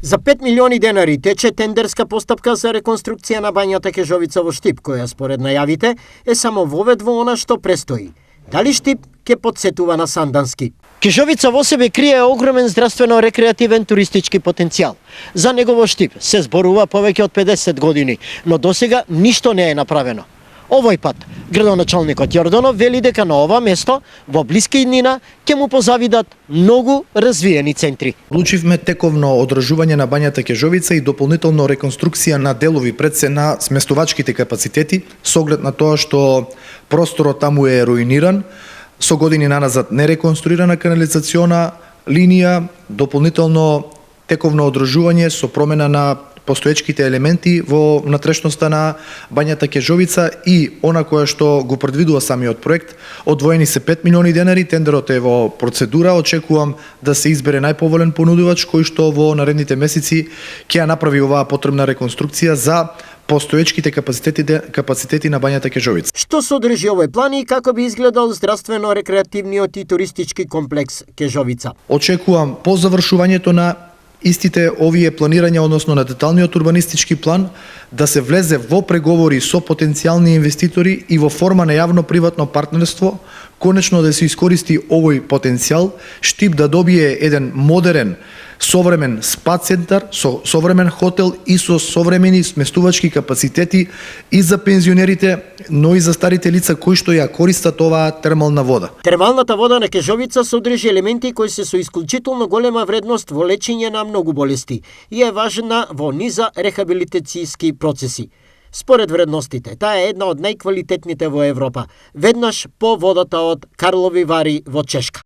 За 5 милиони денари тече тендерска постапка за реконструкција на бањата Кежовица во Штип, која според најавите е само вовед во она што престои. Дали Штип ќе подсетува на Сандански? Кежовица во себе крие огромен здравствено-рекреативен туристички потенцијал. За негово Штип се зборува повеќе од 50 години, но досега ништо не е направено. Овој пат, градоначалникот Јорданов вели дека на ова место, во блиска иднина, ќе му позавидат многу развиени центри. Одлучивме тековно одржување на бањата Кежовица и дополнително реконструкција на делови пред се на сместувачките капацитети, со оглед на тоа што просторот таму е руиниран, со години наназад нереконструирана канализациона линија, дополнително тековно одржување со промена на постоечките елементи во внатрешноста на бањата Кежовица и она кое што го предвидува самиот проект. Одвоени се 5 милиони денари, тендерот е во процедура, очекувам да се избере најповолен понудувач кој што во наредните месеци ќе ја направи оваа потребна реконструкција за постоечките капацитети на бањата Кежовица. Што содржи овој план и како би изгледал здравствено-рекреативниот и туристички комплекс Кежовица? Очекувам по завршувањето на истите овие планирања, односно на деталниот урбанистички план, да се влезе во преговори со потенцијални инвеститори и во форма на јавно-приватно партнерство, конечно да се искористи овој потенцијал, Штип да добие еден модерен, современ спа центар, со современ хотел и со современи сместувачки капацитети и за пензионерите, но и за старите лица кои што ја користат оваа термална вода. Термалната вода на Кежовица содржи елементи кои се со исклучително голема вредност во лечење на многу болести и е важна во низа рехабилитацијски процеси. Според вредностите, таа е една од најквалитетните во Европа, веднаш по водата од Карлови Вари во Чешка.